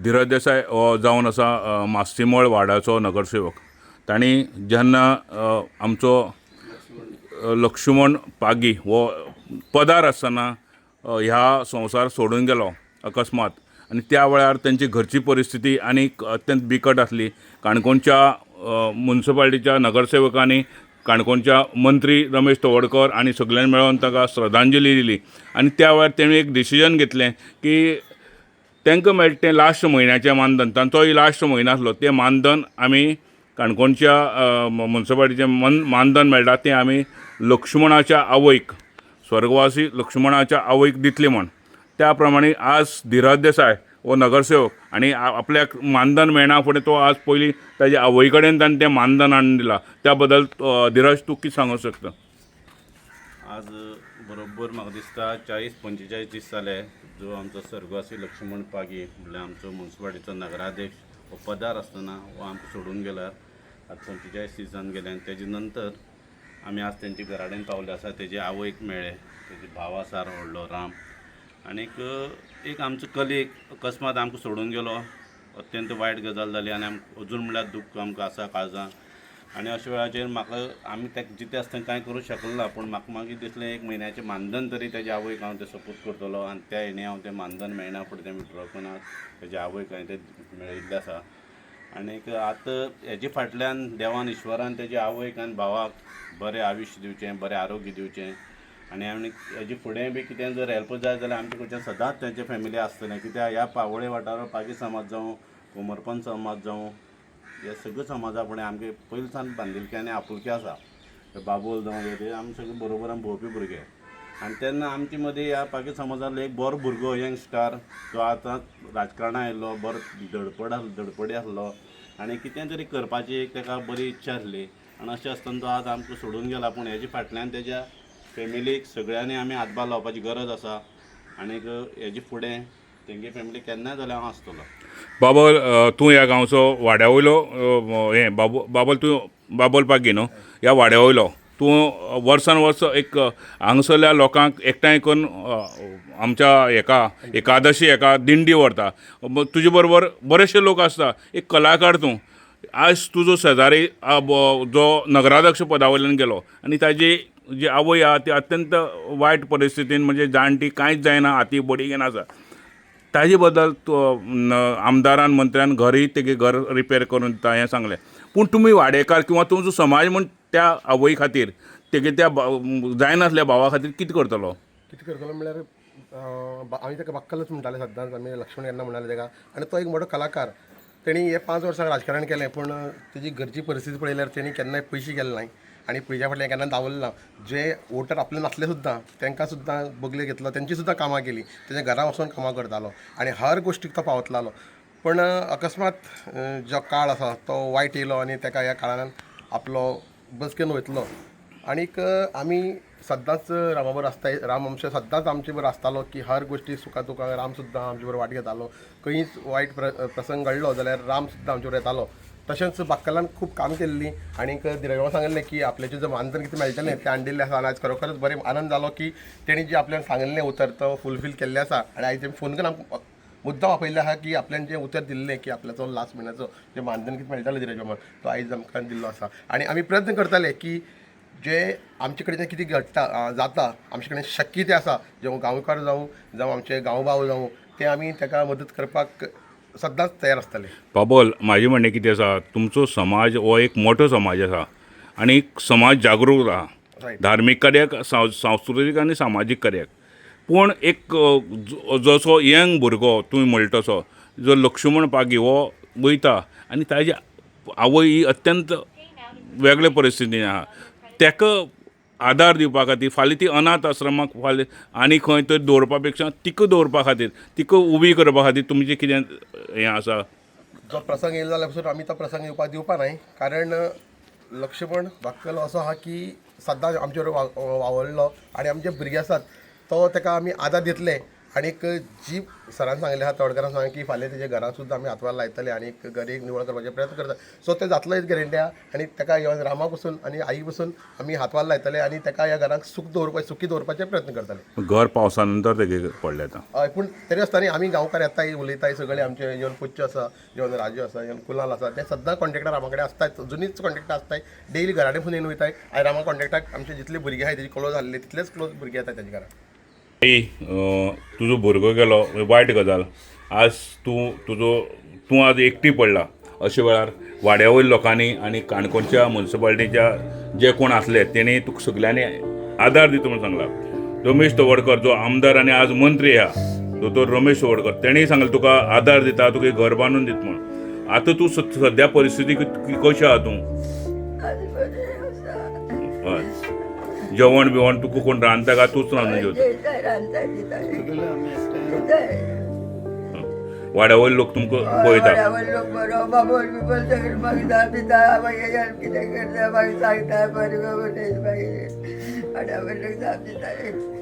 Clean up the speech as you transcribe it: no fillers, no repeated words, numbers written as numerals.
धीरज देसाय हो जावन आसा मास्तीमोळ वार्डाचो नगरसेवक. तांणी जेन्ना आमचो लक्ष्मण पागी हो पदार आसतना ह्या संवसार सोडून गेलो अकस्मात, आनी त्या वेळार तांची घरची परिस्थिती आनीक अत्यंत बिकट आसली. काणकोणच्या म्युनिसिपालिटीच्या नगरसेवकांनी, काणकोणच्या मंत्री रमेश तवडकर आनी सगळ्यांनी मेळून ताका श्रद्धांजली दिली. आनी त्या वेळार तेणें एक डिसिजन घेतलें की तांकां मेळटा तें लास्ट म्हयन्याचें मानधन, तांचोय लास्ट म्हयनो आसलो, तें मानधन आमी काणकोणच्या म्युनिसिपालिटीचें मानधन मेळटा तें आमी लक्ष्मणाच्या आवयक, स्वर्गवासी लक्ष्मणाच्या आवयक दितले म्हण. त्या प्रमाणे आज धीरज देसाय हो नगरसेवक आनी आपल्याक मानधन मेळना फुडें तो आज पयलीं ताच्या आवय कडेन ताणें तें मानधन हाडून दिलां. त्या बद्दल धीरज तूं कितें सांगूंक शकता? आज बरोबर म्हाका दिसता 40-45 दीस जाले जो आमचो स्वर्गवासी लक्ष्मण पागी म्हणल्यार आमचो म्युनिसिपालिटीचो नगराध्यक्ष हो पदार आसतना हो आमकां सोडून गेल्यार आज 45 दीस जावन गेले. आनी तेजे नंतर आमी आज तेंचे घरा कडेन पावले आसा. तेजे आवयक मेळ्ळे, तेजे भाव आसा व्हडलो राम, आनीक एक आमचो कलीग अकस्मात आमकां सोडून गेलो. अत्यंत वायट गजाल जाली आनी आमकां अजून म्हणल्यार दुख्ख आमकां आसा काळजां. आनी अशा वेळाचेर म्हाका आमी तेका जितें आसता कांय करूं शकलो ना, पूण म्हाका मागीर दिसलें एक म्हयन्याचें मानधन तरी तेज्या आवयक हांव तें सपोर्ट करतलो. आनी त्या हेणी हांव तें मानधन मेळना फुडें तें विड्रॉ करून तेज्या आवयक हांवें तें मेळयिल्लें आसा. आनीक आतां हेजे फाटल्यान देवान ईश्वरान तेज्या आवयक आनी भावाक बरें आयुश्य दिवचें, बरें आरोग्य दिवचें. आनी हेजे फुडें बी कितें जर हेल्प जाय जाल्यार आमचे कडच्यान सदांच तेंचे फॅमिली आसतलें. कित्याक ह्या पावोळे वाठारांत पागी समाज जावं, कोमरपंत समाज जावं, हे सगळे समाजा फुडें आमगे पयलीं सावन बांदिलकी आनी आपुलकी आसा. बाबोल जावं ते आमी सगळे बरोबर आमी भोंवपी भुरगे. आनी तेन्ना आमचे मदीं ह्या पागी समाजांतलो एक बरो भुरगो यंगस्टार जो आतां राजकारणांत आयिल्लो, बरो धडपडी आसलो आनी कितें तरी करपाची एक ताका बरी इच्छा आसली. आनी अशें आसतना तो आज आमकां सोडून गेला. पूण हेजे फाटल्यान तेज्या फॅमिलीक सगळ्यांनी आमी हातभार लावपाची गरज आसा. आनीक हेजे फुडें तेंगे फॅमिली केन्नाय जाल्यार हांव आसतलो. बाबल, तूं ह्या गांवचो वाड्या वयलो हें बाबल, तूं बाबल पागी न्हू, ह्या वाड्या वयलो. तूं वर्सान वर्स एक हांगसरल्या लोकांक एकठांय करून आमच्या हेका एकादशी हेका दिंडी व्हरता. तुजे बरोबर बरेचशे लोक आसता. एक कलाकार तूं. आज तुजो शेजारी जो नगराध्यक्ष पदा वयल्यान गेलो आनी ताजी जी आवय आहा ती अत्यंत वायट परिस्थितीन, म्हणजे जाणटी, कांयच जायना, हाती बडी घेवन आसा. ताजे बद्दल आमदारान मंत्र्यान घरय तेगे घर रिपेर करून दिता हें सांगलें. पूण तुमी वाडेकार किंवा तुमचो समाज म्हण त्या आवय खातीर, तेगे त्या जायनासल्या भावा खातीर कितें करतलो? म्हणल्यार आमी ताका बाक्कलच म्हणटाले सदांच. आमी लक्ष्मण केन्ना म्हणटाले ताका. आनी तो एक मोठो कलाकार. तेणी हे 5 वर्सां राजकारण केलें, पूण तेजी घरची परिस्थिती पळयल्यार तेणी केन्नाय पयशे केले नाय आनी पयशा फाटल्यान केन्ना दावरलें ना. जे वोटर आपले नासले सुद्दां तांकां सुद्दां बगले घेतलो, तेंची सुद्दां कामां केली, तेज्या घरा वचून कामां करतालो आनी हर गोश्टीक तो पावतलो. पण अकस्मात जो काळ आसा तो वायट येयलो आनी ताका ह्या काळान आपलो बसकेन वयतलो. आनीक आमी सदांच रामा बरोबर आसताय. राम आमचे सदांच आमचे बरोबर आसतालो की हर गोश्टी सुखा तुका राम सुद्दां आमचे बरोबर वाट घेतालो. खंयच वायट प्रसंग घडलो जाल्यार राम सुद्दां आमचे बरोबर येतालो. तशेंच बाक्कलान खूब काम केल्ली. आनीक धीरज सांगलें की आपल्याचें जें मानधन कितें मेळटलें तें हाडिल्लें आसा. आनी आयज खरोखरच बरें आनंद जालो की तेणी जें आपल्याक सांगिल्लें उतर तो फुलफील केल्लें आसा. आनी आयज तेमी फोन करून आमकां मुद्दाम आपयल्लें आहा की आपल्यान जें उतर दिल्लें की आपल्याचो लास्ट म्हयन्याचो जें मानधन कितें मेळटलें धीरज मामा, तो आयज आमकां दिल्लो आसा. आनी आमी प्रयत्न करतले की जे आमचे कडेन कितें घडटा जाता, आमचे कडेन शक्य तें आसा, जे गांवकार जावं आमचे गांवबाव जावं, ते आमी ताका मदत करपाक सदांच तयार आसतले. बाबल, म्हाजें म्हणणें कितें आसा, तुमचो समाज हो एक मोठो समाज आसा आनी समाज जागृत आहा, धार्मीक कार्याक, सांस्कृतीक आनी सामाजीक कार्याक. पूण एक जसो यंग भुरगो तुवें म्हणटा तसो जो लक्ष्मण पागी हो वयता आनी ताजी आवय ही अत्यंत वेगळे परिस्थितीन आहा, ताका आदार दिवपा खातीर फाल्यां ती अनाथ आश्रमाक फाल्यां आनी खंय तरी दवरपा पेक्षा तिका दवरपा खातीर, तिका उबी करपा खातीर तुमचें कितें हें आसा? जो प्रसंग येयलो जाल्यार पसून आमी तो प्रसंग येवपाक दिवपा नाय. कारण लक्ष्मण बाक्कल असो आहा की सदांच आमचे बरोबर वावरलो आनी आमचे भुरगे आसात तो ताका आमी आदार दितले. आनीक जी सरान सांगलें आहा तोडकारान सांगलें की फाल्यां तेजे घरांत सुद्दां आमी हातवार लायतले आनी घर एक निवळ करपाचे प्रयत्न करता. सो तें जातलो हेच गॅरंटी आहा आनी ताका इवन रामा पसून आनी आई पसून आमी हातवार लायतले आनी ताका ह्या घरांक सुखी दवरपाचे प्रयत्न करतले. घर पावसा नंतर तेगे पडलें आतां. हय पूण तरी आसतना आमी गांवकार येताय उलयताय सगळे आमचे इवन पुच्छ आसा इवन राजू आसा इवन कुलाल आसा ते सद्दां कॉन्ट्रेक्टर आमा कडेन आसतात जुनीच कॉन्ट्रेक्टर आसताय डेली घरा कडेन येवन वयताय आनी रामा कॉन्ट्रेक्टाक आमचे जितले भुरगे आहाय तेजे क्लोज जाल्ले तितलेच क्लोज भुरगे येतात तेजे घरा. तुजो भुरगो गेलो वायट गजाल. आज तूं आज एकटी पडला अशे वेळार वाड्या वयल्या लोकांनी आनी काणकोणच्या म्युनिसिपालिटीच्या जे कोण आसले तेणी तुका सगल्यांनी आदार दिता म्हणून सांगला. रमेश तवडकर जो आमदार आनी आज मंत्री आहा दोतोर रमेश तवडकर तेणेय सांगलें तुका आदार दिता तुका घर बांदून दिता म्हणून. आतां तूं सद्या परिस्थिती कशी आहा तूं? हय जेवण बिवण तुका कोण रांदता काय तूंच रांदून जेवता? वाड्या वयले लोक तुमकां पळयता? लोक बरो बाबोल बिबोल सगळें मागता पिता मागीर कितें करता मागीर सांगता बरें बाबा मागीर वाड्या वयले लोक जाप दिता.